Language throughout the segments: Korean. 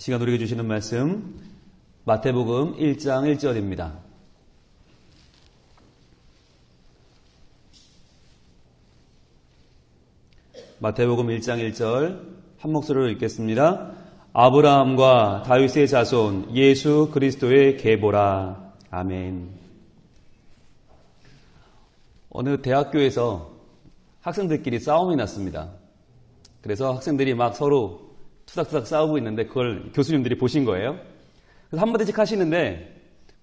시간 우리에게 주시는 말씀 마태복음 1장 1절입니다. 마태복음 1장 1절 한 목소리로 읽겠습니다. 아브라함과 다윗의 자손 예수 그리스도의 계보라. 아멘. 어느 대학교에서 학생들끼리 싸움이 났습니다. 그래서 학생들이 막 서로 투닥투닥 싸우고 있는데 그걸 교수님들이 보신 거예요. 그래서 한마디씩 하시는데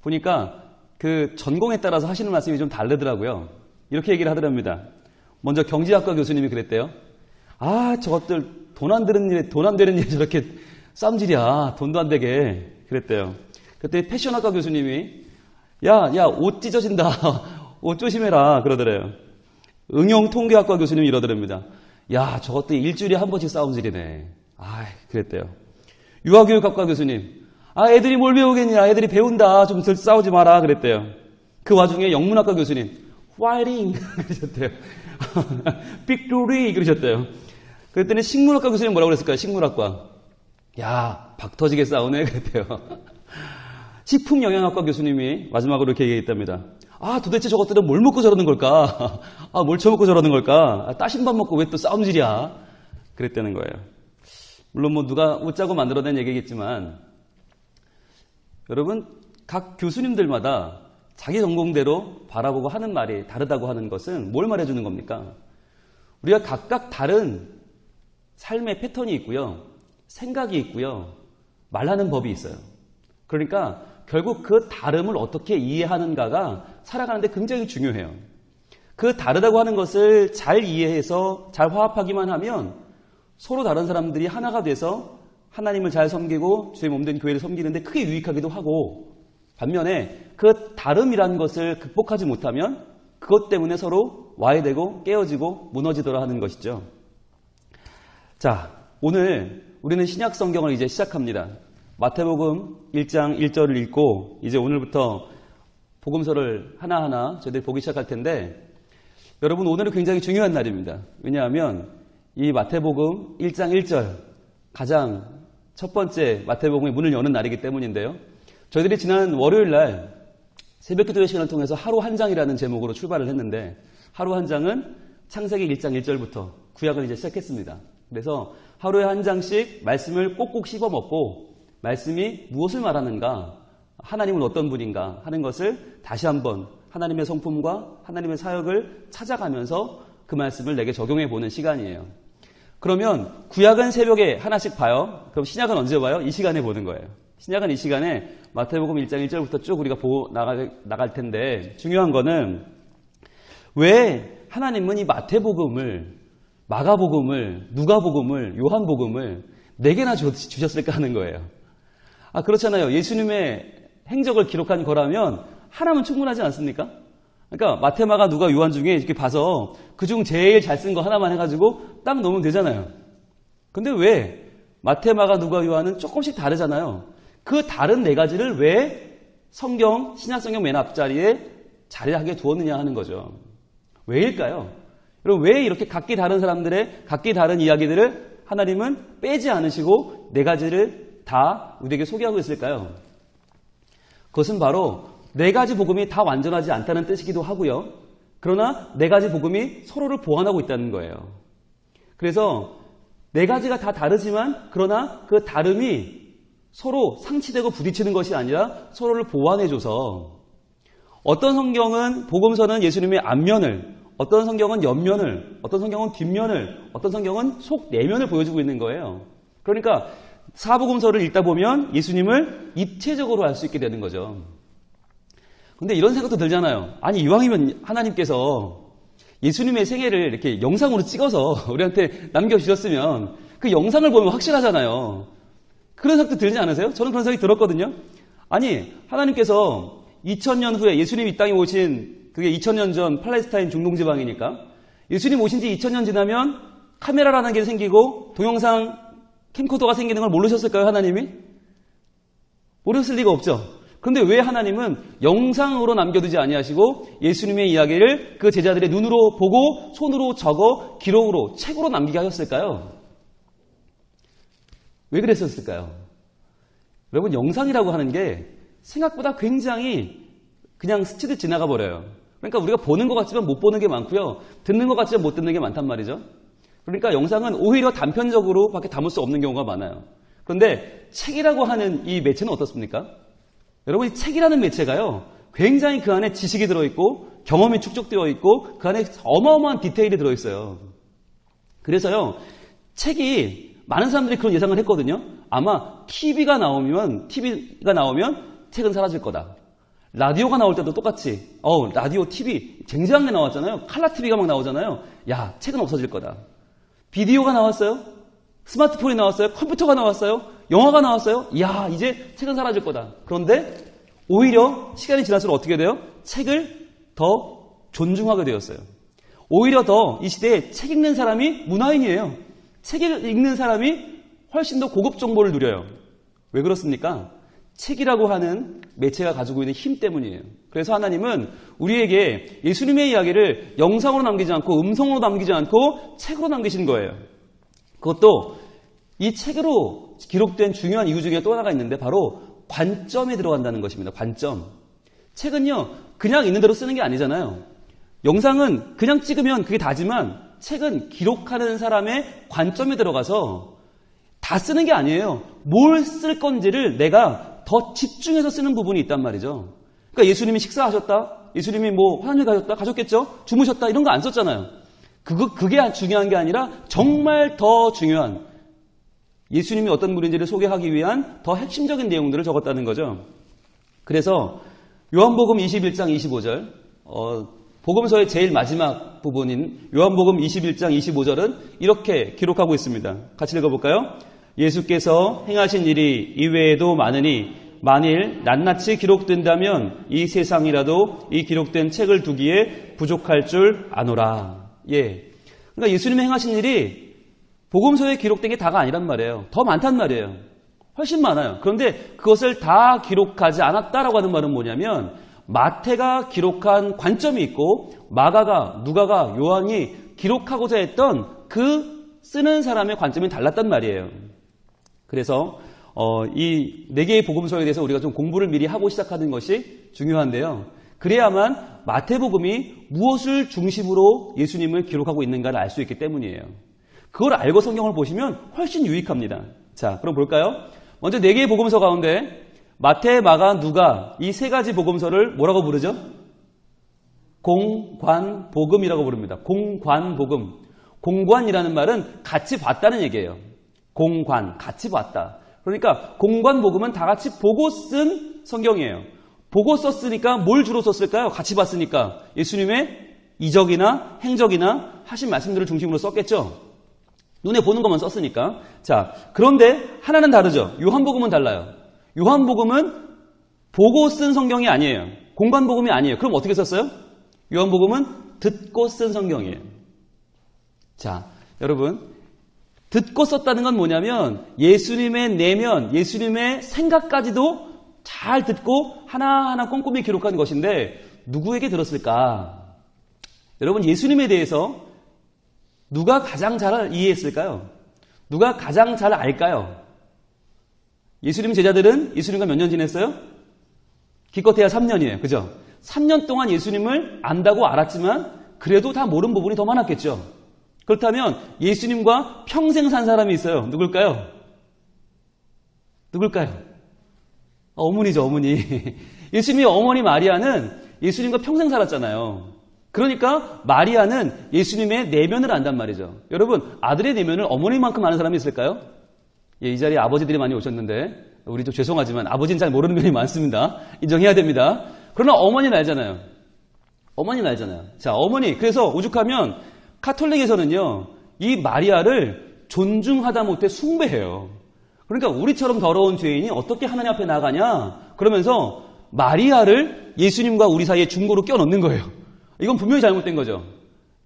보니까 그 전공에 따라서 하시는 말씀이 좀 다르더라고요. 이렇게 얘기를 하더랍니다. 먼저 경제학과 교수님이 그랬대요. 아, 저것들 돈 안 되는 일에 저렇게 싸움질이야. 돈도 안 되게. 그랬대요. 그때 패션학과 교수님이 야, 옷 찢어진다. 옷 조심해라. 그러더래요. 응용통계학과 교수님이 이러더랍니다. 야, 저것도 일주일에 한 번씩 싸움질이네. 아, 그랬대요. 유아교육학과 교수님. 아, 애들이 뭘 배우겠냐. 애들이 배운다. 좀 싸우지 마라. 그랬대요. 그 와중에 영문학과 교수님. 화이팅. 그러셨대요. 빅토리. 그러셨대요. 그랬더니 식문학과 교수님 뭐라고 그랬을까요? 식문학과. 야, 박 터지게 싸우네. 그랬대요. 식품영양학과 교수님이 마지막으로 이렇게 얘기했답니다. 아, 도대체 저것들은 뭘 먹고 저러는 걸까? 아, 뭘 처먹고 저러는 걸까? 아, 따신밥 먹고 왜 또 싸움질이야? 그랬다는 거예요. 물론 뭐 누가 웃자고 만들어낸 얘기겠지만 여러분, 각 교수님들마다 자기 전공대로 바라보고 하는 말이 다르다고 하는 것은 뭘 말해주는 겁니까? 우리가 각각 다른 삶의 패턴이 있고요. 생각이 있고요. 말하는 법이 있어요. 그러니까 결국 그 다름을 어떻게 이해하는가가 살아가는데 굉장히 중요해요. 그 다르다고 하는 것을 잘 이해해서 잘 화합하기만 하면 서로 다른 사람들이 하나가 돼서 하나님을 잘 섬기고 주의 몸된 교회를 섬기는데 크게 유익하기도 하고, 반면에 그 다름이라는 것을 극복하지 못하면 그것 때문에 서로 와해되고 깨어지고 무너지더라 하는 것이죠. 자, 오늘 우리는 신약 성경을 이제 시작합니다. 마태복음 1장 1절을 읽고 이제 오늘부터 복음서를 하나하나 저희들이 보기 시작할 텐데, 여러분, 오늘은 굉장히 중요한 날입니다. 왜냐하면 이 마태복음 1장 1절 가장 첫 번째 마태복음의 문을 여는 날이기 때문인데요. 저희들이 지난 월요일 날 새벽 기도회 시간을 통해서 하루 한 장이라는 제목으로 출발을 했는데, 하루 한 장은 창세기 1장 1절부터 구약을 이제 시작했습니다. 그래서 하루에 한 장씩 말씀을 꼭꼭 씹어 먹고 말씀이 무엇을 말하는가, 하나님은 어떤 분인가 하는 것을 다시 한번 하나님의 성품과 하나님의 사역을 찾아가면서 그 말씀을 내게 적용해 보는 시간이에요. 그러면 구약은 새벽에 하나씩 봐요. 그럼 신약은 언제 봐요? 이 시간에 보는 거예요. 신약은 이 시간에 마태복음 1장 1절부터 쭉 우리가 보고 나갈 텐데, 중요한 거는 왜 하나님은 이 마태복음을, 마가복음을, 누가복음을, 요한복음을 4개나 주셨을까 하는 거예요. 아, 그렇잖아요. 예수님의 행적을 기록한 거라면 하나면 충분하지 않습니까? 그러니까 마태, 마가, 누가, 요한 중에 이렇게 봐서 그중 제일 잘 쓴 거 하나만 해가지고 딱 넣으면 되잖아요. 근데 왜 마태, 마가, 누가, 요한은 조금씩 다르잖아요. 그 다른 4가지를 왜 성경, 신약성경 맨 앞자리에 자리하게 두었느냐 하는 거죠. 왜일까요? 여러분, 왜 이렇게 각기 다른 사람들의 각기 다른 이야기들을 하나님은 빼지 않으시고 4가지를 다 우리에게 소개하고 있을까요? 그것은 바로 4가지 복음이 다 완전하지 않다는 뜻이기도 하고요. 그러나 4가지 복음이 서로를 보완하고 있다는 거예요. 그래서 4가지가 다 다르지만 그러나 그 다름이 서로 상치되고 부딪히는 것이 아니라 서로를 보완해줘서, 어떤 성경은, 복음서는 예수님의 앞면을, 어떤 성경은 옆면을, 어떤 성경은 뒷면을, 어떤 성경은 속 내면을 보여주고 있는 거예요. 그러니까 사복음서를 읽다 보면 예수님을 입체적으로 알 수 있게 되는 거죠. 근데 이런 생각도 들잖아요. 아니, 이왕이면 하나님께서 예수님의 생애를 이렇게 영상으로 찍어서 우리한테 남겨주셨으면 그 영상을 보면 확실하잖아요. 그런 생각도 들지 않으세요? 저는 그런 생각이 들었거든요. 아니, 하나님께서 2000년 후에 예수님 이 땅에 오신, 그게 2000년 전 팔레스타인 중동지방이니까 예수님 오신 지 2000년 지나면 카메라라는 게 생기고 동영상 캠코더가 생기는 걸 모르셨을까요, 하나님이? 모르셨을 리가 없죠. 그런데 왜 하나님은 영상으로 남겨두지 아니하시고 예수님의 이야기를 그 제자들의 눈으로 보고 손으로 적어 기록으로, 책으로 남기게 하셨을까요? 왜 그랬었을까요? 여러분, 영상이라고 하는 게 생각보다 굉장히 그냥 스치듯 지나가 버려요. 그러니까 우리가 보는 것 같지만 못 보는 게 많고요. 듣는 것 같지만 못 듣는 게 많단 말이죠. 그러니까 영상은 오히려 단편적으로 밖에 담을 수 없는 경우가 많아요. 그런데 책이라고 하는 이 매체는 어떻습니까? 여러분, 이 책이라는 매체가요, 굉장히 그 안에 지식이 들어있고 경험이 축적되어 있고 그 안에 어마어마한 디테일이 들어있어요. 그래서요, 책이 많은 사람들이 그런 예상을 했거든요. 아마 TV가 나오면 책은 사라질 거다. 라디오가 나올 때도 똑같이 라디오, TV 쟁쟁한 게 나왔잖아요. 칼라 TV가 막 나오잖아요. 야, 책은 없어질 거다. 비디오가 나왔어요. 스마트폰이 나왔어요. 컴퓨터가 나왔어요. 영화가 나왔어요. 야, 이제 책은 사라질 거다. 그런데 오히려 시간이 지날수록 어떻게 돼요? 책을 더 존중하게 되었어요. 오히려 더 이 시대에 책 읽는 사람이 문화인이에요. 책을 읽는 사람이 훨씬 더 고급 정보를 누려요. 왜 그렇습니까? 책이라고 하는 매체가 가지고 있는 힘 때문이에요. 그래서 하나님은 우리에게 예수님의 이야기를 영상으로 남기지 않고 음성으로 남기지 않고 책으로 남기신 거예요. 그것도 이 책으로 기록된 중요한 이유 중에 또 하나가 있는데 바로 관점에 들어간다는 것입니다. 관점. 책은요, 그냥 있는 대로 쓰는 게 아니잖아요. 영상은 그냥 찍으면 그게 다지만 책은 기록하는 사람의 관점에 들어가서 다 쓰는 게 아니에요. 뭘 쓸 건지를 내가 더 집중해서 쓰는 부분이 있단 말이죠. 그러니까 예수님이 식사하셨다, 예수님이 화장실 가셨겠죠? 주무셨다, 이런 거 안 썼잖아요. 그게 중요한 게 아니라 정말 더 중요한 예수님이 어떤 분인지를 소개하기 위한 더 핵심적인 내용들을 적었다는 거죠. 그래서 요한복음 21장 25절, 복음서의 제일 마지막 부분인 요한복음 21장 25절은 이렇게 기록하고 있습니다. 같이 읽어볼까요? 예수께서 행하신 일이 이외에도 많으니 만일 낱낱이 기록된다면 이 세상이라도 이 기록된 책을 두기에 부족할 줄 아노라. 예. 그러니까 예수님의 행하신 일이 복음서에 기록된 게 다가 아니란 말이에요. 더 많단 말이에요. 훨씬 많아요. 그런데 그것을 다 기록하지 않았다라고 하는 말은 뭐냐면 마태가 기록한 관점이 있고 마가가, 누가가, 요한이 기록하고자 했던 그 쓰는 사람의 관점이 달랐단 말이에요. 그래서 이 4개의 복음서에 대해서 우리가 좀 공부를 미리 하고 시작하는 것이 중요한데요. 그래야만 마태복음이 무엇을 중심으로 예수님을 기록하고 있는가를 알 수 있기 때문이에요. 그걸 알고 성경을 보시면 훨씬 유익합니다. 자, 그럼 볼까요? 먼저 4개의 복음서 가운데 마태, 마가, 누가 이 3가지 복음서를 뭐라고 부르죠? 공관복음이라고 부릅니다. 공관복음. 공관이라는 말은 같이 봤다는 얘기예요. 공관, 같이 봤다. 그러니까 공관복음은 다 같이 보고 쓴 성경이에요. 보고 썼으니까 뭘 주로 썼을까요? 같이 봤으니까 예수님의 이적이나 행적이나 하신 말씀들을 중심으로 썼겠죠. 눈에 보는 것만 썼으니까. 자, 그런데 하나는 다르죠. 요한복음은 달라요. 요한복음은 보고 쓴 성경이 아니에요. 공관복음이 아니에요. 그럼 어떻게 썼어요? 요한복음은 듣고 쓴 성경이에요. 자, 여러분, 듣고 썼다는 건 뭐냐면 예수님의 내면, 예수님의 생각까지도 잘 듣고 하나하나 꼼꼼히 기록한 것인데 누구에게 들었을까? 여러분, 예수님에 대해서 누가 가장 잘 이해했을까요? 누가 가장 잘 알까요? 예수님 제자들은 예수님과 몇 년 지냈어요? 기껏해야 3년이에요. 그죠? 3년 동안 예수님을 안다고 알았지만 그래도 다 모르는 부분이 더 많았겠죠. 그렇다면 예수님과 평생 산 사람이 있어요. 누굴까요? 누굴까요? 어머니죠, 어머니. 예수님의 어머니 마리아는 예수님과 평생 살았잖아요. 그러니까 마리아는 예수님의 내면을 안단 말이죠. 여러분, 아들의 내면을 어머니만큼 아는 사람이 있을까요? 예, 이 자리에 아버지들이 많이 오셨는데 우리 좀 죄송하지만 아버지는 잘 모르는 면이 많습니다. 인정해야 됩니다. 그러나 어머니는 알잖아요. 어머니는 알잖아요. 자, 어머니. 그래서 오죽하면 카톨릭에서는요, 이 마리아를 존중하다 못해 숭배해요. 그러니까 우리처럼 더러운 죄인이 어떻게 하나님 앞에 나가냐? 그러면서 마리아를 예수님과 우리 사이에 중고로 껴넣는 거예요. 이건 분명히 잘못된 거죠.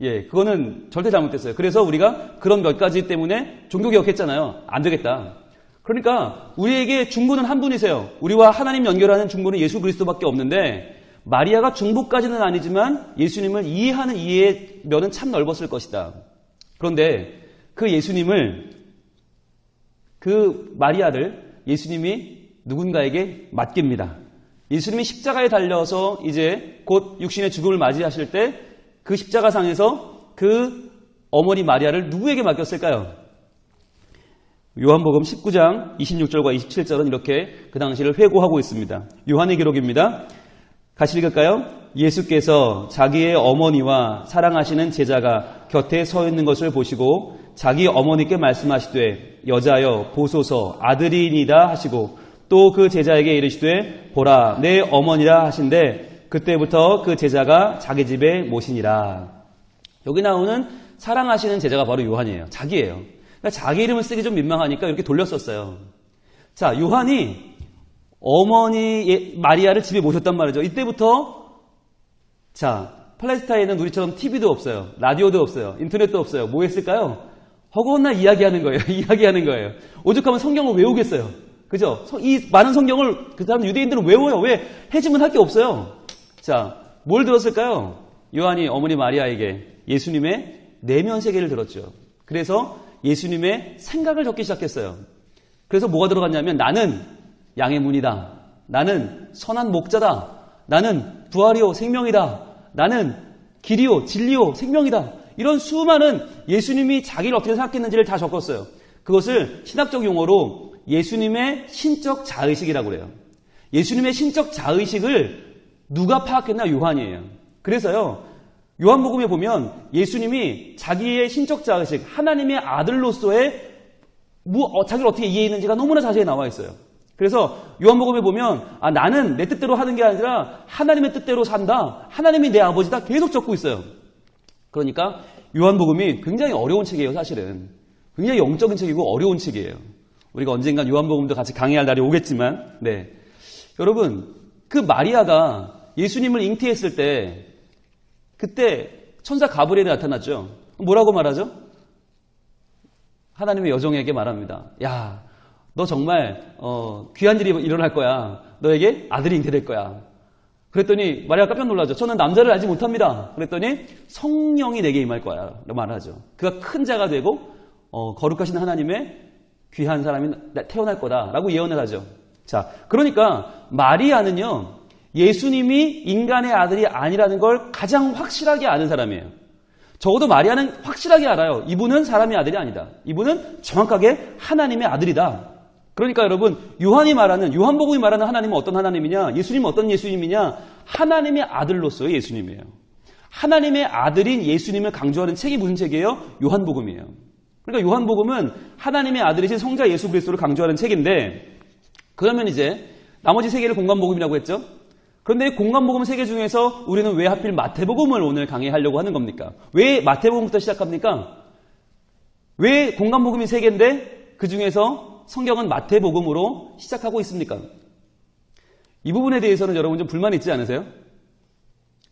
예, 그거는 절대 잘못됐어요. 그래서 우리가 그런 몇 가지 때문에 종교개혁했잖아요. 안 되겠다. 그러니까 우리에게 중보는 한 분이세요. 우리와 하나님 연결하는 중보는 예수 그리스도밖에 없는데 마리아가 중보까지는 아니지만 예수님을 이해하는 이해의 면은 참 넓었을 것이다. 그런데 그 예수님을, 그 마리아를 예수님이 누군가에게 맡깁니다. 예수님이 십자가에 달려서 이제 곧 육신의 죽음을 맞이하실 때 그 십자가상에서 그 어머니 마리아를 누구에게 맡겼을까요? 요한복음 19장 26절과 27절은 이렇게 그 당시를 회고하고 있습니다. 요한의 기록입니다. 같이 읽을까요? 예수께서 자기의 어머니와 사랑하시는 제자가 곁에 서 있는 것을 보시고 자기 어머니께 말씀하시되 여자여 보소서 아들이니이다 하시고 또 그 제자에게 이르시되 보라 내 어머니라 하신대 그때부터 그 제자가 자기 집에 모시니라. 여기 나오는 사랑하시는 제자가 바로 요한이에요. 자기예요. 그러니까 자기 이름을 쓰기 좀 민망하니까 이렇게 돌렸었어요. 자, 요한이 어머니 마리아를 집에 모셨단 말이죠. 이때부터 자, 팔레스타인은 우리처럼 TV도 없어요. 라디오도 없어요. 인터넷도 없어요. 뭐 했을까요? 허구헌날 이야기하는 거예요. 이야기하는 거예요. 오죽하면 성경을 외우겠어요. 그죠? 이 많은 성경을 그 다음 유대인들은 외워요. 왜? 해지면 할 게 없어요. 자, 뭘 들었을까요? 요한이 어머니 마리아에게 예수님의 내면 세계를 들었죠. 그래서 예수님의 생각을 적기 시작했어요. 그래서 뭐가 들어갔냐면 나는 양의 문이다. 나는 선한 목자다. 나는 부활이요 생명이다. 나는 길이요 진리요 생명이다. 이런 수많은 예수님이 자기를 어떻게 생각했는지를 다 적었어요. 그것을 신학적 용어로 예수님의 신적 자의식이라고 그래요. 예수님의 신적 자의식을 누가 파악했나? 요한이에요. 그래서요. 요한복음에 보면 예수님이 자기의 신적 자의식, 하나님의 아들로서의 자기를 어떻게 이해했는지가 너무나 자세히 나와 있어요. 그래서 요한복음에 보면 나는 내 뜻대로 하는 게 아니라 하나님의 뜻대로 산다. 하나님이 내 아버지다. 계속 적고 있어요. 그러니까 요한복음이 굉장히 어려운 책이에요. 사실은. 굉장히 영적인 책이고 어려운 책이에요. 우리가 언젠간 요한복음도 같이 강의할 날이 오겠지만 네. 여러분 그 마리아가 예수님을 잉태했을 때 그때 천사 가브리엘이 나타났죠. 뭐라고 말하죠? 하나님의 여종에게 말합니다. 야, 너 정말 귀한 일이 일어날 거야. 너에게 아들이 잉태될 거야. 그랬더니 마리아가 깜짝 놀라죠. 저는 남자를 알지 못합니다. 그랬더니 성령이 내게 임할 거야. 라고 말하죠. 그가 큰 자가 되고 거룩하신 하나님의 귀한 사람이 태어날 거다라고 예언을 하죠. 자, 그러니까 마리아는요. 예수님이 인간의 아들이 아니라는 걸 가장 확실하게 아는 사람이에요. 적어도 마리아는 확실하게 알아요. 이분은 사람의 아들이 아니다. 이분은 정확하게 하나님의 아들이다. 그러니까 여러분 요한복음이 말하는 하나님은 어떤 하나님이냐? 예수님은 어떤 예수님이냐? 하나님의 아들로서의 예수님이에요. 하나님의 아들인 예수님을 강조하는 책이 무슨 책이에요? 요한복음이에요. 그러니까 요한복음은 하나님의 아들이신 성자 예수 그리스도를 강조하는 책인데 그러면 이제 나머지 세 개를 공관복음이라고 했죠? 그런데 공관복음 3개 중에서 우리는 왜 하필 마태복음을 오늘 강의하려고 하는 겁니까? 왜 마태복음부터 시작합니까? 왜 공관복음이 3개인데 그 중에서 성경은 마태복음으로 시작하고 있습니까? 이 부분에 대해서는 여러분 좀 불만 있지 않으세요?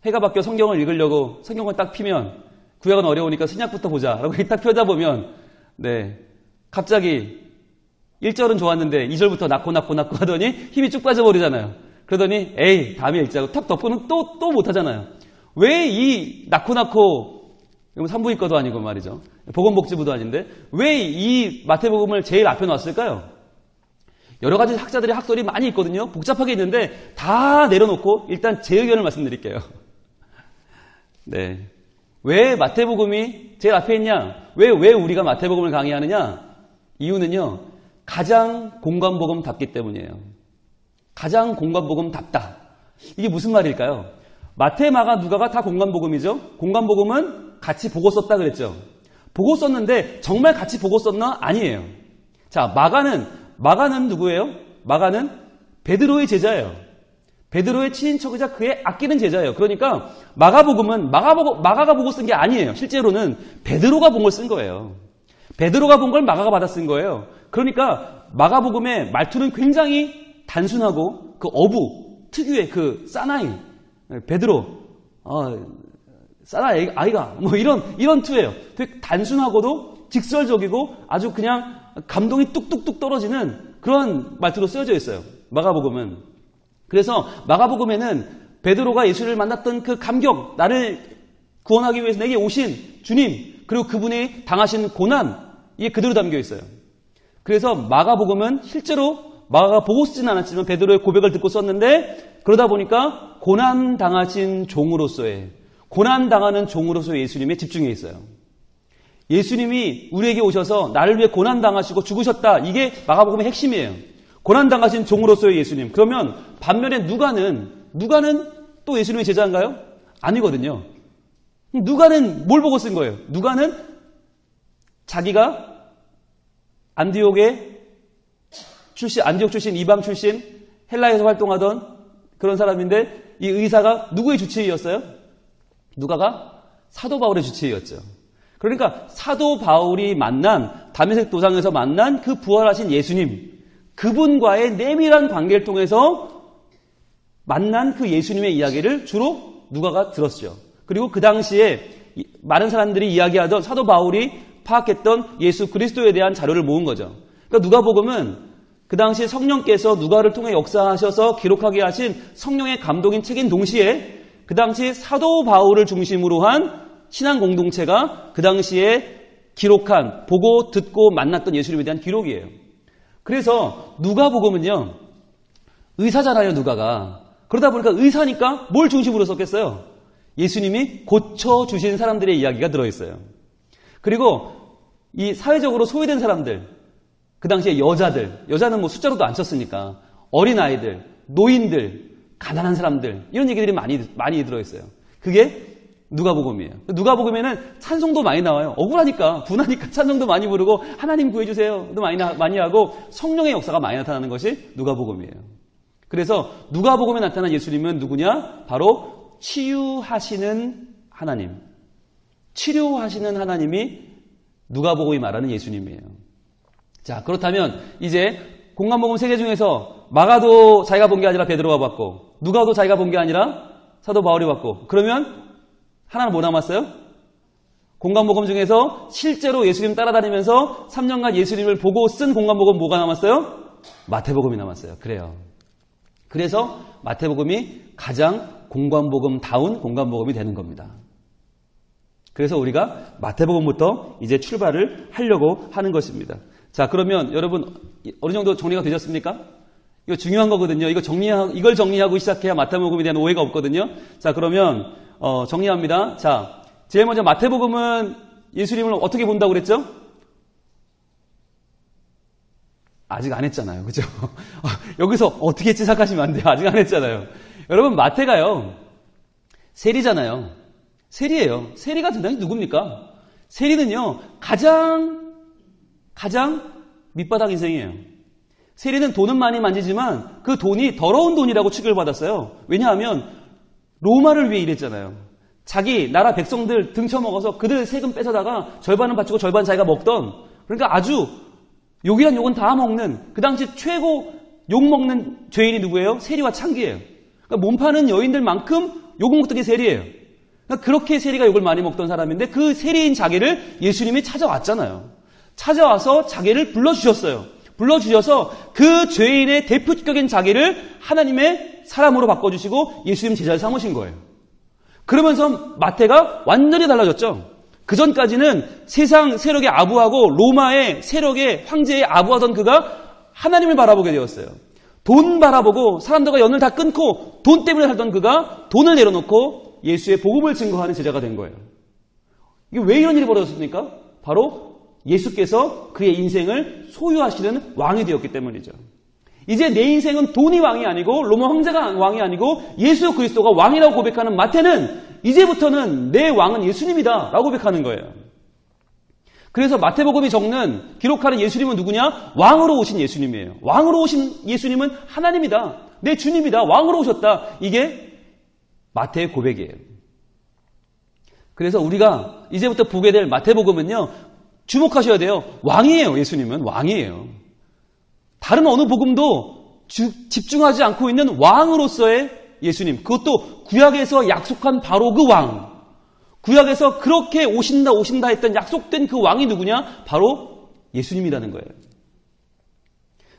해가 바뀌어 성경을 읽으려고 성경을 딱 피면 구약은 어려우니까 신약부터 보자 라고 딱 펴다 보면 네 갑자기 1절은 좋았는데 2절부터 낳고 하더니 힘이 쭉 빠져버리잖아요. 그러더니 에이 다음에 읽자고 탁 덮고는 또 못하잖아요. 왜 이 낳고 산부인과도 아니고 말이죠. 보건복지부도 아닌데 왜 이 마태복음을 제일 앞에 놨을까요? 여러 가지 학자들의 학설이 많이 있거든요. 복잡하게 있는데 다 내려놓고 일단 제 의견을 말씀드릴게요. 네, 왜 마태복음이 제일 앞에 있냐? 왜 우리가 마태복음을 강의하느냐? 이유는요. 가장 공관복음답기 때문이에요. 가장 공관복음답다. 이게 무슨 말일까요? 마태, 마가, 누가가 다 공관복음이죠. 공관복음은 같이 보고 썼다 그랬죠. 보고 썼는데 정말 같이 보고 썼나? 아니에요. 자, 마가는 누구예요? 마가는 베드로의 제자예요. 베드로의 친인척이자 그의 아끼는 제자예요. 그러니까 마가복음은 마가가 보고 쓴 게 아니에요. 실제로는 베드로가 본 걸 쓴 거예요. 베드로가 본 걸 마가가 받아 쓴 거예요. 그러니까 마가복음의 말투는 굉장히 단순하고 그 어부 특유의 그 사나이 베드로 사나이 아이가 뭐 이런 투예요. 되게 단순하고도 직설적이고 아주 그냥 감동이 뚝뚝뚝 떨어지는 그런 말투로 쓰여져 있어요. 마가복음은. 그래서 마가복음에는 베드로가 예수를 만났던 그 감격, 나를 구원하기 위해서 내게 오신 주님, 그리고 그분이 당하신 고난, 이게 그대로 담겨 있어요. 그래서 마가복음은 실제로 마가가 보고 쓰진 않았지만 베드로의 고백을 듣고 썼는데 그러다 보니까 고난당하신 종으로서의 고난당하는 종으로서의 예수님에 집중해 있어요. 예수님이 우리에게 오셔서 나를 위해 고난당하시고 죽으셨다. 이게 마가복음의 핵심이에요. 고난당하신 종으로서의 예수님. 그러면 반면에 누가는 또 예수님의 제자인가요? 아니거든요. 누가는 뭘 보고 쓴 거예요? 누가는 자기가 안디옥 출신, 이방 출신, 헬라에서 활동하던 그런 사람인데 이 의사가 누구의 주치의였어요? 누가가 사도 바울의 주치의였죠. 그러니까 사도 바울이 만난 다메섹 도상에서 만난 그 부활하신 예수님, 그분과의 내밀한 관계를 통해서 만난 그 예수님의 이야기를 주로 누가가 들었죠. 그리고 그 당시에 많은 사람들이 이야기하던 사도 바울이 파악했던 예수 그리스도에 대한 자료를 모은 거죠. 그러니까 누가복음은 그 당시에 성령께서 누가를 통해 역사하셔서 기록하게 하신 성령의 감독인 책인 동시에 그 당시 사도 바울을 중심으로 한 신앙 공동체가 그 당시에 기록한, 보고 듣고 만났던 예수님에 대한 기록이에요. 그래서 누가복음은요, 의사잖아요, 누가가. 그러다 보니까 의사니까 뭘 중심으로 썼겠어요? 예수님이 고쳐주신 사람들의 이야기가 들어있어요. 그리고 이 사회적으로 소외된 사람들, 그 당시에 여자는 뭐 숫자로도 안 쳤으니까, 어린아이들, 노인들, 가난한 사람들, 이런 얘기들이 많이 들어있어요. 그게 누가복음이에요. 누가복음에는 찬송도 많이 나와요. 억울하니까, 분하니까 찬송도 많이 부르고, 하나님 구해주세요도 많이 하고, 성령의 역사가 많이 나타나는 것이 누가복음이에요. 그래서 누가복음에 나타난 예수님은 누구냐? 바로 치유하시는 하나님. 치료하시는 하나님이 누가복음이 말하는 예수님이에요. 자, 그렇다면 이제 공간복음 3개 중에서 마가도 자기가 본 게 아니라 베드로가 봤고, 누가도 자기가 본 게 아니라 사도 바울이 봤고, 그러면 하나는 뭐 남았어요? 공간복음 중에서 실제로 예수님 따라다니면서 3년간 예수님을 보고 쓴 공간복음 뭐가 남았어요? 마태복음이 남았어요. 그래요. 그래서 마태복음이 가장 공간복음다운 공간복음이 되는 겁니다. 그래서 우리가 마태복음부터 이제 출발을 하려고 하는 것입니다. 자, 그러면 여러분 어느 정도 정리가 되셨습니까? 이거 중요한 거거든요. 이걸 정리하고 시작해야 마태복음에 대한 오해가 없거든요. 자, 그러면 정리합니다. 자, 제일 먼저 마태복음은 예수님을 어떻게 본다고 그랬죠? 아직 안 했잖아요. 그죠? 여기서 어떻게 했지 생각하시면 안 돼요. 아직 안 했잖아요. 여러분, 마태가요, 세리잖아요. 세리예요. 세리가 대단히 누굽니까? 세리는요, 가장 밑바닥 인생이에요. 세리는 돈은 많이 만지지만 그 돈이 더러운 돈이라고 취급을 받았어요. 왜냐하면 로마를 위해 일했잖아요. 자기 나라 백성들 등쳐먹어서 그들 세금 뺏어다가 절반은 바치고 절반 자기가 먹던, 그러니까 아주 욕이란 욕은 다 먹는, 그 당시 최고 욕먹는 죄인이 누구예요? 세리와 창기예요. 그러니까 몸 파는 여인들만큼 욕 먹던 게 세리예요. 그러니까 그렇게 세리가 욕을 많이 먹던 사람인데 그 세리인 자기를 예수님이 찾아왔잖아요. 찾아와서 자기를 불러주셨어요. 불러주셔서 그 죄인의 대표적인 자기를 하나님의 사람으로 바꿔주시고 예수님 제자를 삼으신 거예요. 그러면서 마태가 완전히 달라졌죠. 그 전까지는 세상 세력에 아부하고 로마의 세력에 황제에 아부하던 그가 하나님을 바라보게 되었어요. 돈 바라보고 사람들과 연을 다 끊고 돈 때문에 살던 그가 돈을 내려놓고 예수의 복음을 증거하는 제자가 된 거예요. 이게 왜 이런 일이 벌어졌습니까? 바로 예수께서 그의 인생을 소유하시는 왕이 되었기 때문이죠. 이제 내 인생은 돈이 왕이 아니고 로마 황제가 왕이 아니고 예수 그리스도가 왕이라고 고백하는 마태는 이제부터는 내 왕은 예수님이다 라고 고백하는 거예요. 그래서 마태복음이 기록하는 예수님은 누구냐? 왕으로 오신 예수님이에요. 왕으로 오신 예수님은 하나님이다. 내 주님이다. 왕으로 오셨다. 이게 마태의 고백이에요. 그래서 우리가 이제부터 보게 될 마태복음은요, 주목하셔야 돼요. 왕이에요. 예수님은 왕이에요. 다른 어느 복음도 집중하지 않고 있는 왕으로서의 예수님, 그것도 구약에서 약속한 바로 그 왕, 구약에서 그렇게 오신다 했던 약속된 그 왕이 누구냐? 바로 예수님이라는 거예요.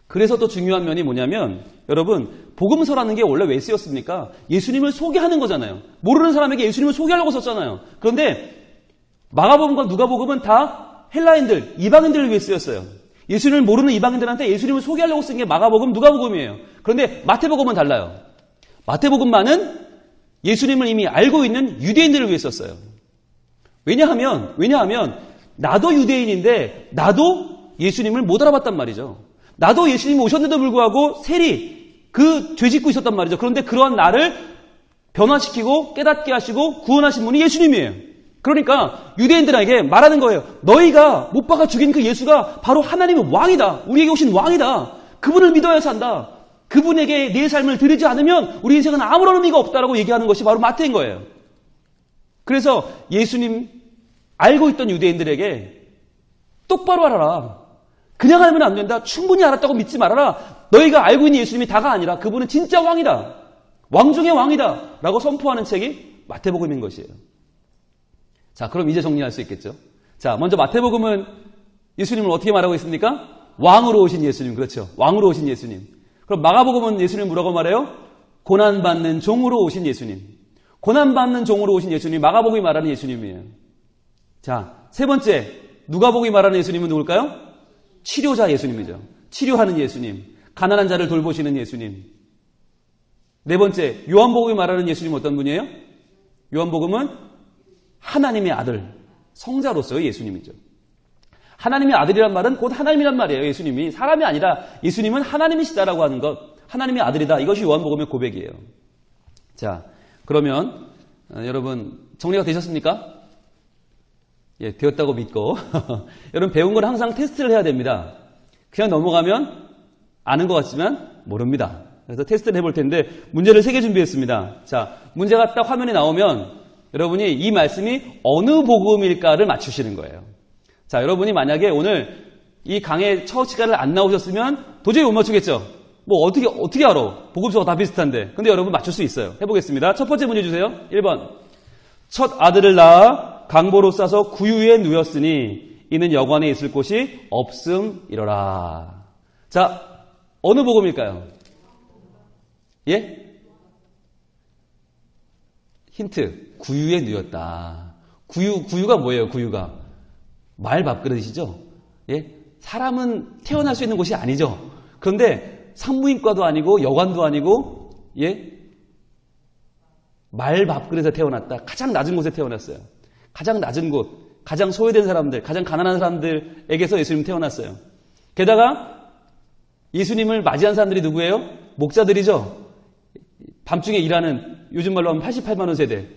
그래서 또 중요한 면이 뭐냐면, 여러분, 복음서라는 게 원래 왜 쓰였습니까? 예수님을 소개하는 거잖아요. 모르는 사람에게 예수님을 소개하려고 썼잖아요. 그런데 마가복음과 누가복음은 다 헬라인들, 이방인들을 위해 쓰였어요. 예수님을 모르는 이방인들한테 예수님을 소개하려고 쓴 게 마가복음, 누가복음이에요. 그런데 마태복음은 달라요. 마태복음만은 예수님을 이미 알고 있는 유대인들을 위해 썼어요. 왜냐하면 나도 유대인인데 나도 예수님을 못 알아봤단 말이죠. 나도 예수님이 오셨는데도 불구하고 세리 그 죄짓고 있었단 말이죠. 그런데 그러한 나를 변화시키고 깨닫게 하시고 구원하신 분이 예수님이에요. 그러니까 유대인들에게 말하는 거예요. 너희가 못 박아 죽인 그 예수가 바로 하나님의 왕이다. 우리에게 오신 왕이다. 그분을 믿어야 산다. 그분에게 내 삶을 드리지 않으면 우리 인생은 아무런 의미가 없다라고 얘기하는 것이 바로 마태인 거예요. 그래서 예수님 알고 있던 유대인들에게 똑바로 알아라. 그냥 알면 안 된다. 충분히 알았다고 믿지 말아라. 너희가 알고 있는 예수님이 다가 아니라 그분은 진짜 왕이다. 왕 중의 왕이다. 라고 선포하는 책이 마태복음인 것이에요. 자, 그럼 이제 정리할 수 있겠죠. 자, 먼저 마태복음은 예수님을 어떻게 말하고 있습니까? 왕으로 오신 예수님. 그렇죠. 왕으로 오신 예수님. 그럼 마가복음은 예수님 뭐라고 말해요? 고난받는 종으로 오신 예수님. 고난받는 종으로 오신 예수님. 마가복음이 말하는 예수님이에요. 자, 세 번째 누가복음이 말하는 예수님은 누굴까요? 치료자 예수님이죠. 치료하는 예수님. 가난한 자를 돌보시는 예수님. 네 번째 요한복음이 말하는 예수님은 어떤 분이에요? 요한복음은 하나님의 아들, 성자로서의 예수님이죠. 하나님의 아들이란 말은 곧 하나님이란 말이에요. 예수님이 사람이 아니라 예수님은 하나님이시다라고 하는 것, 하나님의 아들이다. 이것이 요한복음의 고백이에요. 자, 그러면 여러분 정리가 되셨습니까? 예, 되었다고 믿고 여러분 배운 건 항상 테스트를 해야 됩니다. 그냥 넘어가면 아는 것 같지만 모릅니다. 그래서 테스트를 해볼 텐데 문제를 3개 준비했습니다. 자, 문제가 딱 화면에 나오면 여러분이 이 말씀이 어느 복음일까를 맞추시는 거예요. 자, 여러분이 만약에 오늘 이 강의 첫 시간을 안 나오셨으면 도저히 못 맞추겠죠? 뭐 어떻게 알아? 복음서가 다 비슷한데. 근데 여러분 맞출 수 있어요. 해보겠습니다. 첫 번째 문제 주세요. 1번. 첫 아들을 낳아 강보로 싸서 구유에 누였으니 이는 여관에 있을 곳이 없음이로라. 자, 어느 복음일까요? 예? 힌트. 구유에 누였다. 구유가 뭐예요? 구유가 말 밥그릇이죠. 예? 사람은 태어날 수 있는 곳이 아니죠. 그런데 산부인과도 아니고 여관도 아니고 예? 말 밥그릇에 태어났다. 가장 낮은 곳에 태어났어요. 가장 낮은 곳, 가장 소외된 사람들, 가장 가난한 사람들에게서 예수님 태어났어요. 게다가 예수님을 맞이한 사람들이 누구예요? 목자들이죠. 밤중에 일하는 요즘 말로 하면 88만 원 세대,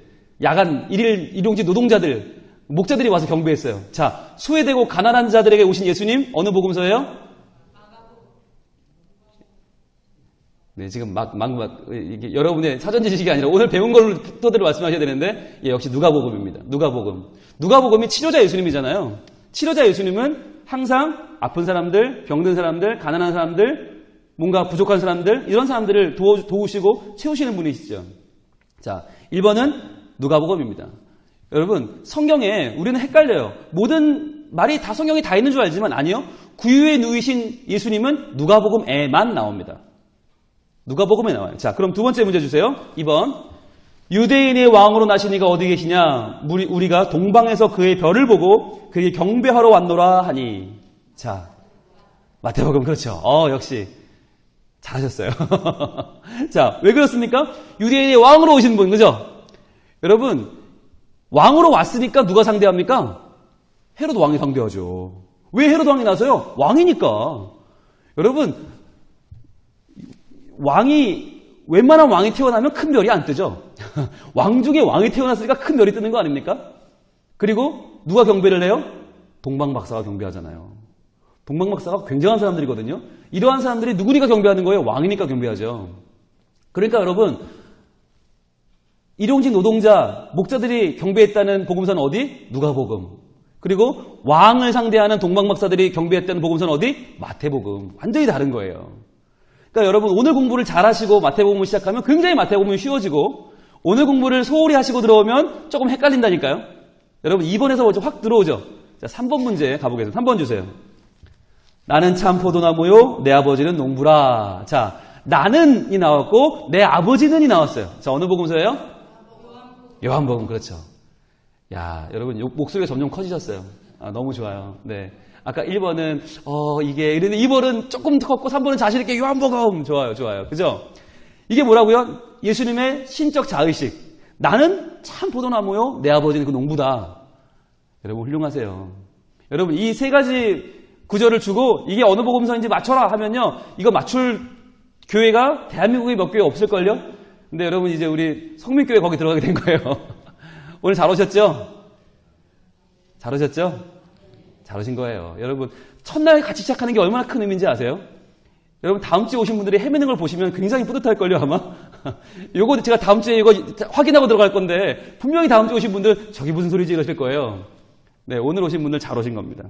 야간 일용직 노동자들, 목자들이 와서 경배했어요. 자, 소외되고 가난한 자들에게 오신 예수님 어느 복음서예요? 네, 지금 이게 여러분의 사전 지식이 아니라 오늘 배운 걸로 토대로 말씀하셔야 되는데, 예, 역시 누가복음입니다. 누가복음. 누가복음이 치료자 예수님이잖아요. 치료자 예수님은 항상 아픈 사람들, 병든 사람들, 가난한 사람들, 뭔가 부족한 사람들, 이런 사람들을 도우시고 채우시는 분이시죠. 자, 1번은 누가복음입니다. 여러분, 성경에 우리는 헷갈려요. 모든 말이 다 성경에 다 있는 줄 알지만 아니요. 구유에 누이신 예수님은 누가복음에만 나옵니다. 누가복음에 나와요. 자, 그럼 두 번째 문제 주세요. 2번. 유대인의 왕으로 나신 이가 어디 계시냐? 우리가 동방에서 그의 별을 보고 그에게 경배하러 왔노라 하니. 자, 마태복음 그렇죠. 역시 잘하셨어요. 자, 왜 그렇습니까? 유대인의 왕으로 오신 분, 그죠? 여러분, 왕으로 왔으니까 누가 상대합니까? 헤로드 왕이 상대하죠. 왜 헤로드 왕이 나서요? 왕이니까. 여러분, 웬만한 왕이 태어나면 큰 별이 안 뜨죠. 왕 중에 왕이 태어났으니까 큰 별이 뜨는 거 아닙니까? 그리고 누가 경배를 해요? 동방박사가 경배하잖아요. 동방박사가 굉장한 사람들이거든요. 이러한 사람들이 누구니까 경배하는 거예요? 왕이니까 경배하죠. 그러니까 여러분, 일용직 노동자, 목자들이 경배했다는 복음서는 어디? 누가복음. 그리고 왕을 상대하는 동방박사들이 경배했다는 복음서는 어디? 마태복음. 완전히 다른 거예요. 그러니까 여러분, 오늘 공부를 잘 하시고 마태복음을 시작하면 굉장히 마태복음이 쉬워지고, 오늘 공부를 소홀히 하시고 들어오면 조금 헷갈린다니까요. 여러분, 2번에서 먼저 확 들어오죠. 자, 3번 문제 가보겠습니다. 3번 주세요. 나는 참 포도나무요, 내 아버지는 농부라. 자, 나는이 나왔고 내 아버지는이 나왔어요. 자, 어느 복음서예요? 요한복음. 그렇죠. 야, 여러분 목소리가 점점 커지셨어요. 너무 좋아요. 네, 아까 1번은 이게 이랬는데 2번은 조금 더 컸고 3번은 자신 있게 요한복음 좋아요. 그죠? 이게 뭐라고요? 예수님의 신적 자의식. 나는 참 포도나무요. 내 아버지는 그 농부다. 여러분 훌륭하세요. 여러분 이 세 가지 구절을 주고 이게 어느 복음서인지 맞춰라 하면요. 이거 맞출 교회가 대한민국에 몇 교회 없을걸요? 근데 여러분 이제 우리 성민교회 거기 들어가게 된 거예요. 오늘 잘 오셨죠? 잘 오셨죠? 잘 오신 거예요. 여러분 첫날 같이 시작하는 게 얼마나 큰 의미인지 아세요? 여러분 다음 주에 오신 분들이 헤매는 걸 보시면 굉장히 뿌듯할걸요 아마? 요거 제가 다음 주에 이거 확인하고 들어갈 건데 분명히 다음 주에 오신 분들 저기 무슨 소리지 이러실 거예요. 네, 오늘 오신 분들 잘 오신 겁니다.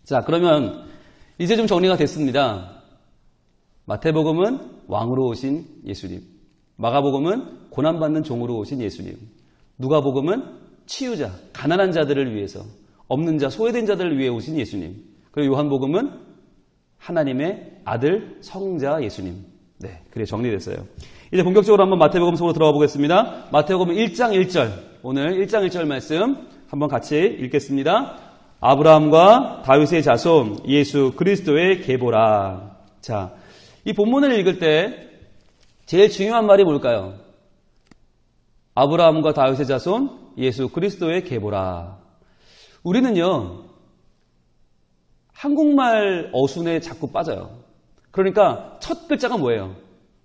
자, 그러면 이제 좀 정리가 됐습니다. 마태복음은 왕으로 오신 예수님, 마가복음은 고난받는 종으로 오신 예수님, 누가복음은 치유자, 가난한 자들을 위해서, 없는 자, 소외된 자들을 위해 오신 예수님, 그리고 요한복음은 하나님의 아들 성자 예수님. 네, 그래 정리됐어요. 이제 본격적으로 한번 마태복음 속으로 들어가 보겠습니다. 마태복음 1장 1절, 오늘 1장 1절 말씀 한번 같이 읽겠습니다. 아브라함과 다윗의 자손 예수 그리스도의 계보라. 자, 이 본문을 읽을 때 제일 중요한 말이 뭘까요? 아브라함과 다윗의 자손 예수 그리스도의 계보라. 우리는요 한국말 어순에 자꾸 빠져요. 그러니까 첫 글자가 뭐예요?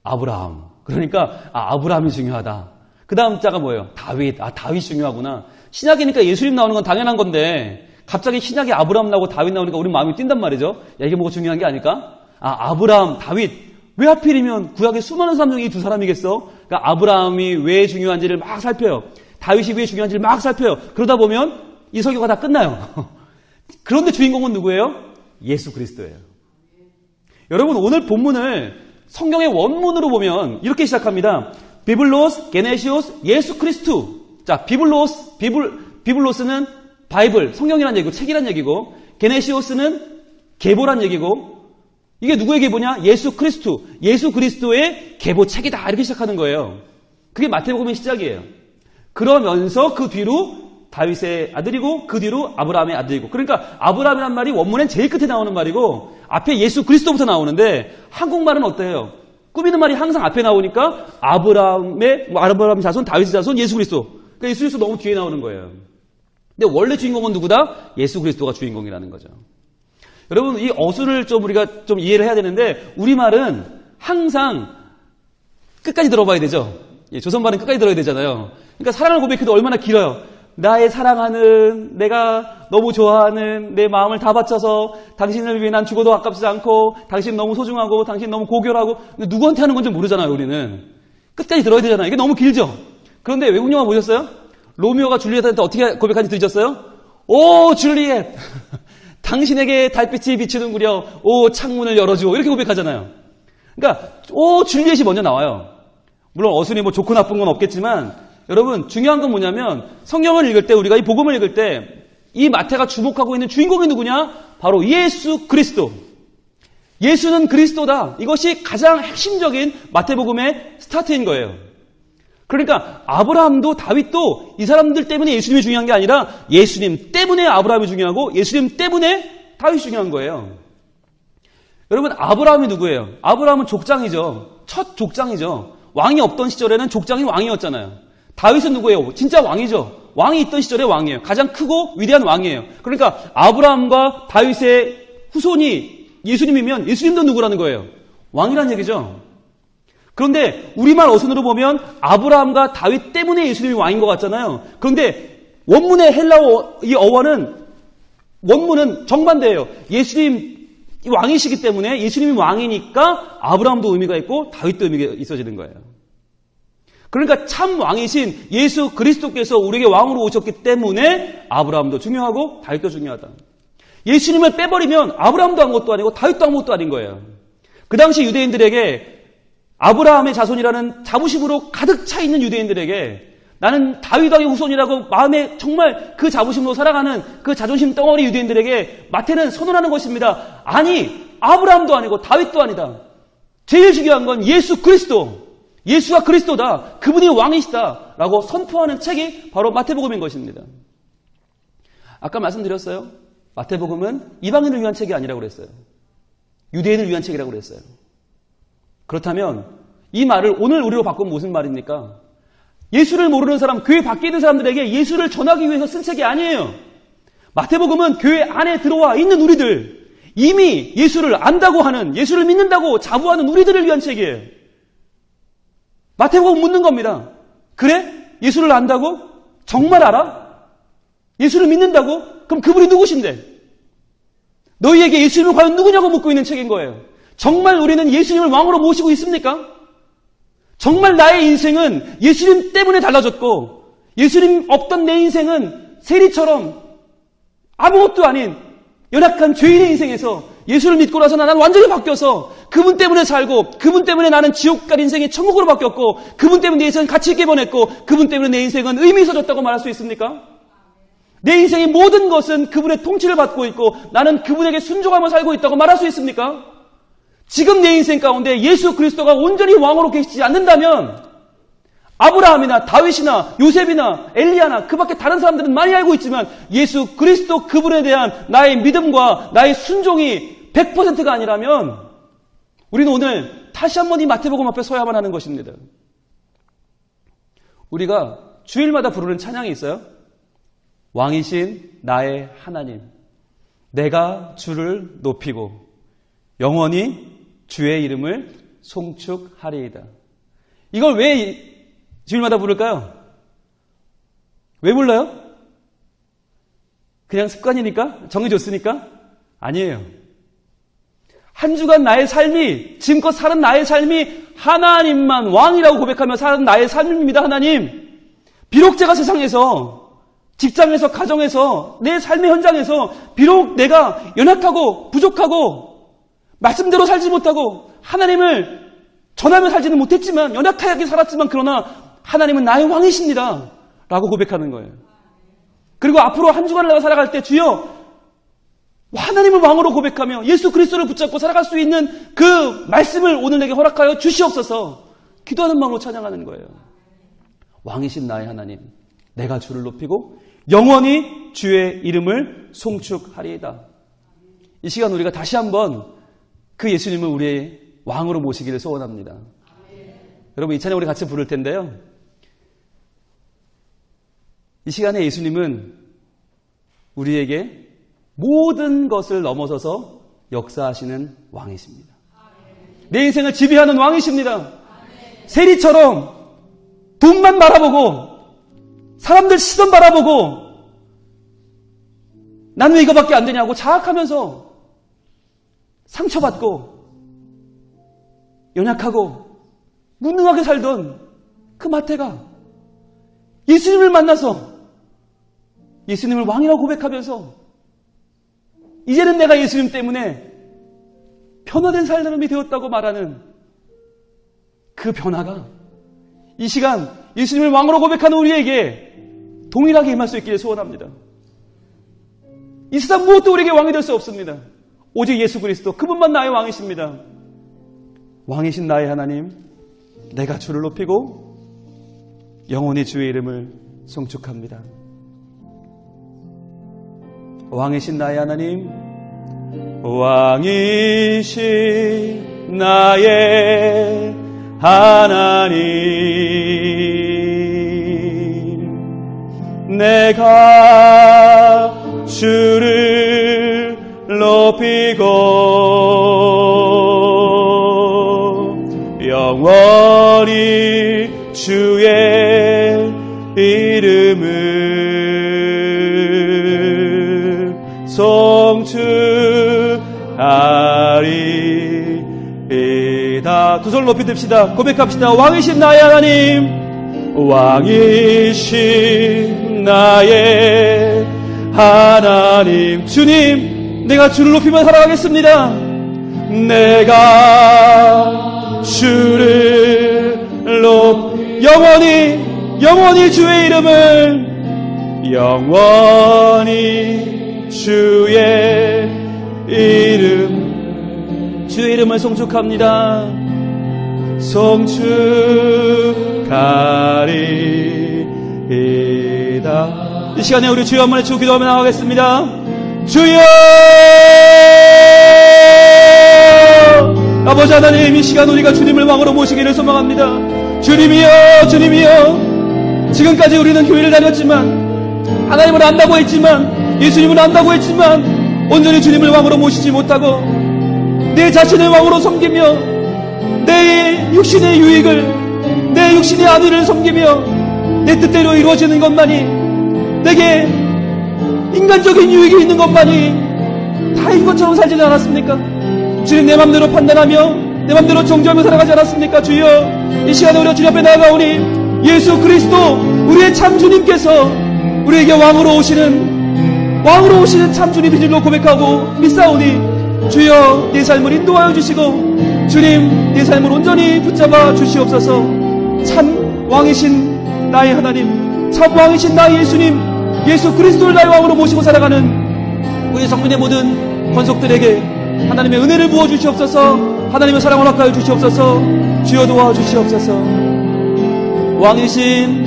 아브라함. 그러니까 아브라함이 중요하다. 그 다음 자가 뭐예요? 다윗. 다윗 중요하구나. 신약이니까 예수님 나오는 건 당연한 건데 갑자기 신약에 아브라함 나오고 다윗 나오니까 우리 마음이 뛴단 말이죠. 야, 이게 뭐가 중요한 게 아닐까? 아브라함, 다윗. 왜 하필이면 구약의 수많은 사람 중에 이 두 사람이겠어? 그러니까 아브라함이 왜 중요한지를 막 살펴요. 다윗이 왜 중요한지를 막 살펴요. 그러다 보면 이 설교가 다 끝나요. 그런데 주인공은 누구예요? 예수 그리스도예요. 여러분 오늘 본문을 성경의 원문으로 보면 이렇게 시작합니다. 비블로스, 게네시오스, 예수 그리스도. 자, 비블로스는 바이블, 성경이란 얘기고 책이란 얘기고, 게네시오스는 계보란 얘기고, 이게 누구의 계보냐? 예수 그리스도, 예수 그리스도의 계보 책이다 이렇게 시작하는 거예요. 그게 마태복음의 시작이에요. 그러면서 그 뒤로 다윗의 아들이고 그 뒤로 아브라함의 아들이고, 그러니까 아브라함이란 말이 원문엔 제일 끝에 나오는 말이고 앞에 예수 그리스도부터 나오는데 한국말은 어때요? 꾸미는 말이 항상 앞에 나오니까 아브라함의 자손, 다윗의 자손, 예수 그리스도. 그러니까 예수 그리스도 너무 뒤에 나오는 거예요. 근데 원래 주인공은 누구다? 예수 그리스도가 주인공이라는 거죠. 여러분 이 어순을 좀 우리가 좀 이해를 해야 되는데 우리말은 항상 끝까지 들어봐야 되죠. 조선말은 끝까지 들어야 되잖아요. 그러니까 사랑을 고백해도 얼마나 길어요. 나의 사랑하는, 내가 너무 좋아하는, 내 마음을 다 바쳐서 당신을 위해 난 죽어도 아깝지 않고 당신 너무 소중하고 당신 너무 고결하고. 근데 누구한테 하는 건지 모르잖아요. 우리는 끝까지 들어야 되잖아요. 이게 너무 길죠. 그런데 외국 영화 보셨어요? 로미오가 줄리엣한테 어떻게 고백하는지 들으셨어요? 오 줄리엣 당신에게 달빛이 비추는구려 오 창문을 열어줘 이렇게 고백하잖아요. 그러니까 오 줄리엣이 먼저 나와요. 물론 어순이 뭐 좋고 나쁜 건 없겠지만 여러분 중요한 건 뭐냐면 성경을 읽을 때 우리가 이 복음을 읽을 때 이 마태가 주목하고 있는 주인공이 누구냐? 바로 예수 그리스도. 예수는 그리스도다. 이것이 가장 핵심적인 마태복음의 스타트인 거예요. 그러니까 아브라함도 다윗도 이 사람들 때문에 예수님이 중요한 게 아니라 예수님 때문에 아브라함이 중요하고 예수님 때문에 다윗이 중요한 거예요. 여러분 아브라함이 누구예요? 아브라함은 족장이죠. 첫 족장이죠. 왕이 없던 시절에는 족장이 왕이었잖아요. 다윗은 누구예요? 진짜 왕이죠. 왕이 있던 시절에 왕이에요. 가장 크고 위대한 왕이에요. 그러니까 아브라함과 다윗의 후손이 예수님이면 예수님도 누구라는 거예요? 왕이라는 얘기죠. 그런데 우리말 어순으로 보면 아브라함과 다윗 때문에 예수님이 왕인 것 같잖아요. 그런데 원문의 헬라어 이 원문은 정반대예요. 예수님 왕이시기 때문에 예수님이 왕이니까 아브라함도 의미가 있고 다윗도 의미가 있어지는 거예요. 그러니까 참 왕이신 예수 그리스도께서 우리에게 왕으로 오셨기 때문에 아브라함도 중요하고 다윗도 중요하다. 예수님을 빼버리면 아브라함도 아무것도 아니고 다윗도 아무것도 아닌 거예요. 그 당시 유대인들에게 아브라함의 자손이라는 자부심으로 가득 차 있는 유대인들에게 나는 다윗 왕의 후손이라고 마음에 정말 그 자부심으로 살아가는 그 자존심 덩어리 유대인들에게 마태는 선언하는 것입니다. 아니 아브라함도 아니고 다윗도 아니다. 제일 중요한 건 예수 그리스도. 예수가 그리스도다. 그분이 왕이시다. 라고 선포하는 책이 바로 마태복음인 것입니다. 아까 말씀드렸어요. 마태복음은 이방인을 위한 책이 아니라고 그랬어요. 유대인을 위한 책이라고 그랬어요. 그렇다면 이 말을 오늘 우리로 바꾸면 무슨 말입니까? 예수를 모르는 사람, 교회 밖에 있는 사람들에게 예수를 전하기 위해서 쓴 책이 아니에요. 마태복음은 교회 안에 들어와 있는 우리들, 이미 예수를 안다고 하는, 예수를 믿는다고 자부하는 우리들을 위한 책이에요. 마태복음 묻는 겁니다. 그래? 예수를 안다고? 정말 알아? 예수를 믿는다고? 그럼 그분이 누구신데? 너희에게 예수님은 과연 누구냐고 묻고 있는 책인 거예요. 정말 우리는 예수님을 왕으로 모시고 있습니까? 정말 나의 인생은 예수님 때문에 달라졌고, 예수님 없던 내 인생은 세리처럼 아무것도 아닌 연약한 죄인의 인생에서 예수를 믿고 나서 나는 완전히 바뀌어서 그분 때문에 살고, 그분 때문에 나는 지옥 갈 인생이 천국으로 바뀌었고, 그분 때문에 내 인생은 가치 있게 보냈고, 그분 때문에 내 인생은 의미 있어졌다고 말할 수 있습니까? 내 인생의 모든 것은 그분의 통치를 받고 있고 나는 그분에게 순종하며 살고 있다고 말할 수 있습니까? 지금 내 인생 가운데 예수 그리스도가 온전히 왕으로 계시지 않는다면 아브라함이나 다윗이나 요셉이나 엘리야나 그 밖에 다른 사람들은 많이 알고 있지만 예수 그리스도 그분에 대한 나의 믿음과 나의 순종이 100%가 아니라면 우리는 오늘 다시 한번 이 마태복음 앞에 서야만 하는 것입니다. 우리가 주일마다 부르는 찬양이 있어요. 왕이신 나의 하나님, 내가 주를 높이고 영원히 주의 이름을 송축하리이다. 이걸 왜 주일마다 부를까요? 왜 불러요? 그냥 습관이니까? 정해졌으니까? 아니에요. 한 주간 나의 삶이, 지금껏 살은 나의 삶이 하나님만 왕이라고 고백하며 사는 나의 삶입니다. 하나님, 비록 제가 세상에서 직장에서, 가정에서, 내 삶의 현장에서 비록 내가 연약하고 부족하고 말씀대로 살지 못하고 하나님을 전하며 살지는 못했지만 연약하게 살았지만 그러나 하나님은 나의 왕이십니다. 라고 고백하는 거예요. 그리고 앞으로 한 주간을 내가 살아갈 때 주여 하나님을 왕으로 고백하며 예수 그리스도를 붙잡고 살아갈 수 있는 그 말씀을 오늘 내게 허락하여 주시옵소서 기도하는 마음으로 찬양하는 거예요. 왕이신 나의 하나님, 내가 주를 높이고 영원히 주의 이름을 송축하리이다. 이 시간 우리가 다시 한번 그 예수님을 우리의 왕으로 모시기를 소원합니다. 여러분 이 찬양 우리 같이 부를 텐데요. 이 시간에 예수님은 우리에게 모든 것을 넘어서서 역사하시는 왕이십니다. 내 인생을 지배하는 왕이십니다. 세리처럼 돈만 바라보고 사람들 시선 바라보고 나는 왜 이거밖에 안 되냐고 자학하면서 상처받고 연약하고 무능하게 살던 그 마태가 예수님을 만나서 예수님을 왕이라고 고백하면서 이제는 내가 예수님 때문에 변화된 사람이 되었다고 말하는 그 변화가 이 시간 예수님을 왕으로 고백하는 우리에게 동일하게 임할 수 있기를 소원합니다. 이 세상 무엇도 우리에게 왕이 될 수 없습니다. 오직 예수 그리스도 그분만 나의 왕이십니다. 왕이신 나의 하나님, 내가 주를 높이고 영원히 주의 이름을 송축합니다. 왕이신 나의 하나님, 왕이신 나의 하나님, 내가 주를 높이고 영원히 주의 이름을 송축하리이다. 두 손 높이 듭시다. 고백합시다. 왕이신 나의 하나님, 왕이신 나의 하나님, 주님, 내가 주를 높이며 살아가겠습니다. 내가 주를 영원히 주의 이름을 영원히 주의 이름을 송축합니다. 송축하리이다. 이 시간에 우리 주여 한번 외치고 기도하며 나가겠습니다. 주여! 아버지 하나님, 이 시간 우리가 주님을 왕으로 모시기를 소망합니다. 주님이여, 주님이여. 지금까지 우리는 교회를 다녔지만, 하나님을 안다고 했지만, 예수님을 안다고 했지만, 온전히 주님을 왕으로 모시지 못하고 내 자신을 왕으로 섬기며 내 육신의 유익을, 내 육신의 안위를 섬기며 내 뜻대로 이루어지는 것만이, 내게 인간적인 유익이 있는 것만이 다인 것처럼 살지 않았습니까? 주님, 내 맘대로 판단하며 내 맘대로 정죄하며 살아가지 않았습니까? 주여, 이 시간에 우리가 주님 앞에 나아가오니 예수 그리스도 우리의 참 주님께서 우리에게 왕으로 오시는 참 주님의 진리로 고백하고 믿사오니 주여, 내 삶을 인도하여 주시고 주님, 내 삶을 온전히 붙잡아 주시옵소서. 참 왕이신 나의 하나님, 참 왕이신 나의 예수님, 예수 그리스도를 나의 왕으로 모시고 살아가는 우리 성민의 모든 권속들에게 하나님의 은혜를 부어주시옵소서. 하나님의 사랑을 허락하여 주시옵소서. 주여 도와주시옵소서. 왕이신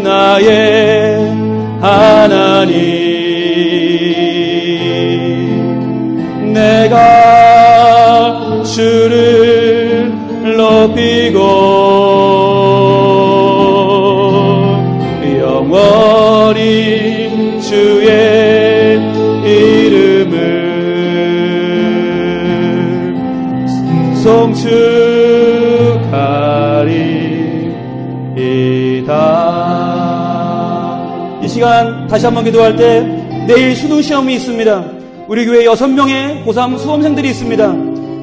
나의 하나님, 내가 주를 높이고 영원히 주의 이름을 송축하리. 이 시간 다시 한번 기도할 때, 내일 수능시험이 있습니다. 우리 교회 6명의 고3 수험생들이 있습니다.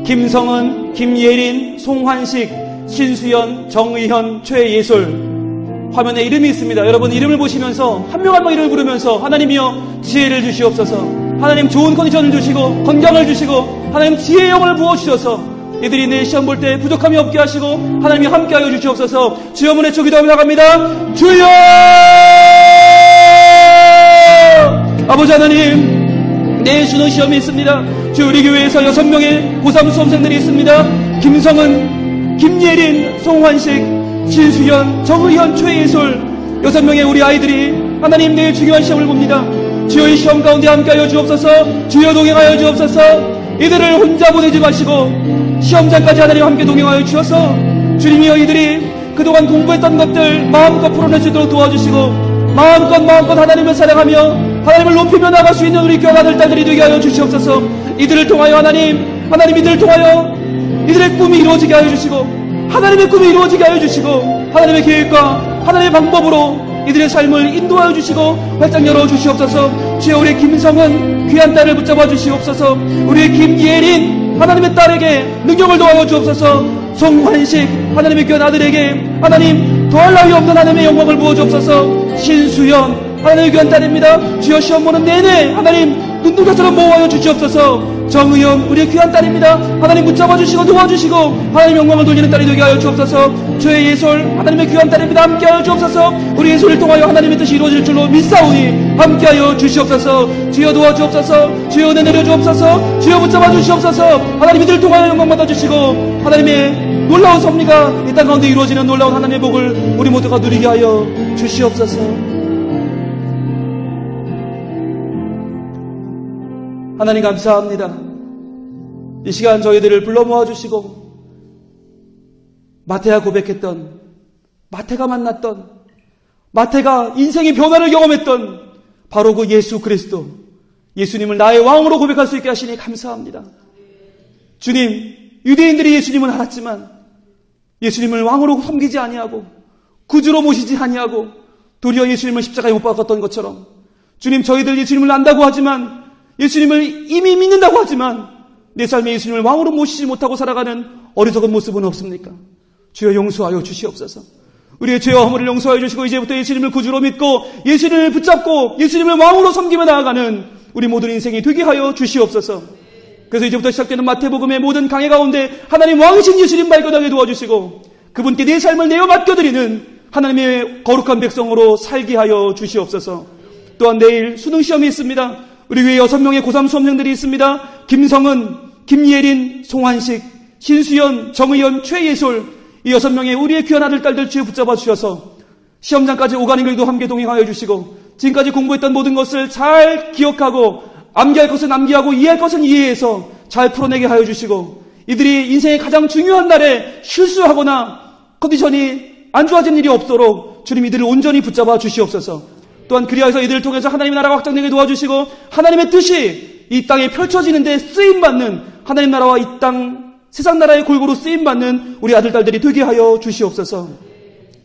김성은, 김예린, 송환식, 신수연, 정의현, 최예솔. 화면에 이름이 있습니다. 여러분, 이름을 보시면서 한 명 한 명 이름을 부르면서 하나님이여 지혜를 주시옵소서. 하나님, 좋은 컨디션을 주시고 건강을 주시고 하나님 지혜의 영을 부어주셔서 이들이 내일 시험 볼 때 부족함이 없게 하시고 하나님이 함께하여 주시옵소서. 주여, 문에 기도하며 나갑니다. 주여! 아버지 하나님, 내일 수능시험이 있습니다. 주여, 우리 교회에서 6명의 고3 수험생들이 있습니다. 김성은, 김예린, 송환식, 신수연, 정의현, 최예솔 6명의 우리 아이들이 하나님 내일 중요한 시험을 봅니다. 주여, 이 시험 가운데 함께하여 주옵소서. 주여, 동행하여 주옵소서. 이들을 혼자 보내지 마시고 시험장까지 하나님 함께 동행하여 주셔서 주님이여, 이들이 그동안 공부했던 것들 마음껏 풀어낼 수 있도록 도와주시고 마음껏 하나님을 사랑하며 하나님을 높이며 나갈 수 있는 우리 교회 아들 딸들이 되게 하여 주시옵소서. 이들을 통하여 하나님 이들을 통하여 이들의 꿈이 이루어지게 하여 주시고 하나님의 꿈이 이루어지게 하여 주시고 하나님의 계획과 하나님의 방법으로 이들의 삶을 인도하여 주시고 활짝 열어 주시옵소서. 주여, 우리의 김성은 귀한 딸을 붙잡아 주시옵소서. 우리의 김예린 하나님의 딸에게 능력을 도와여 주옵소서. 송환식 하나님의 귀한 아들에게 하나님 더할 나위 없는 하나님의 영광을 부어 주옵소서. 신수연 하나님의 귀한 딸입니다. 주여, 시험 보는 내내 하나님 눈동자처럼 보호하여 주시옵소서. 정의영 우리의 귀한 딸입니다. 하나님 붙잡아 주시고 도와주시고 하나님 영광을 돌리는 딸이 되게 하여 주옵소서. 주의 예솔 하나님의 귀한 딸입니다. 함께하여 주옵소서. 우리 예솔을 통하여 하나님의 뜻이 이루어질 줄로 믿사오니 함께하여 주시옵소서. 주여 도와주옵소서. 주여 은혜 내려주옵소서. 주여 붙잡아 주시옵소서. 하나님 이들을 통하여 영광 받아주시고 하나님의 놀라운 섭리가 이 땅 가운데 이루어지는 놀라운 하나님의 복을 우리 모두가 누리게 하여 주시옵소서. 하나님 감사합니다. 이 시간 저희들을 불러 모아주시고 마태가 고백했던, 마태가 만났던, 마태가 인생의 변화를 경험했던 바로 그 예수 그리스도, 예수님을 나의 왕으로 고백할 수 있게 하시니 감사합니다. 주님, 유대인들이 예수님은 알았지만 예수님을 왕으로 섬기지 아니하고 구주로 모시지 아니하고 도리어 예수님을 십자가에 못 박았던 것처럼 주님, 저희들 예수님을 안다고 하지만 예수님을 이미 믿는다고 하지만 내 삶에 예수님을 왕으로 모시지 못하고 살아가는 어리석은 모습은 없습니까? 주여 용서하여 주시옵소서. 우리의 죄와 허물을 용서하여 주시고 이제부터 예수님을 구주로 믿고 예수님을 붙잡고 예수님을 왕으로 섬기며 나아가는 우리 모든 인생이 되게 하여 주시옵소서. 그래서 이제부터 시작되는 마태복음의 모든 강해 가운데 하나님 왕이신 예수님 발견하게 도와주시고 그분께 내 삶을 내어 맡겨드리는 하나님의 거룩한 백성으로 살게 하여 주시옵소서. 또한 내일 수능시험이 있습니다. 우리 교회 6명의 고3 수험생들이 있습니다. 김성은, 김예린, 송환식, 신수연, 정의연, 최예솔 이 6명의 우리의 귀한 아들, 딸들 주여 붙잡아 주셔서 시험장까지 오가는 길도 함께 동행하여 주시고 지금까지 공부했던 모든 것을 잘 기억하고 암기할 것은 암기하고 이해할 것은 이해해서 잘 풀어내게 하여 주시고 이들이 인생의 가장 중요한 날에 실수하거나 컨디션이 안 좋아진 일이 없도록 주님 이들을 온전히 붙잡아 주시옵소서. 또한 그리하여서 이들을 통해서 하나님의 나라가 확장되게 도와주시고 하나님의 뜻이 이 땅에 펼쳐지는 데 쓰임받는 하나님 나라와 이 땅 세상 나라의 골고루 쓰임받는 우리 아들 딸들이 되게 하여 주시옵소서.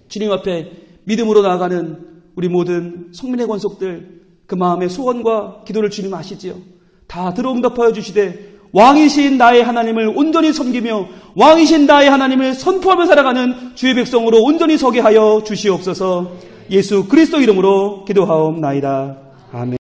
주님 앞에 믿음으로 나아가는 우리 모든 성민의 권속들 그 마음의 소원과 기도를 주님 아시지요. 다 들어응답하여 주시되 왕이신 나의 하나님을 온전히 섬기며 왕이신 나의 하나님을 선포하며 살아가는 주의 백성으로 온전히 서게 하여 주시옵소서. 예수 그리스도 이름으로 기도하옵나이다. 아멘.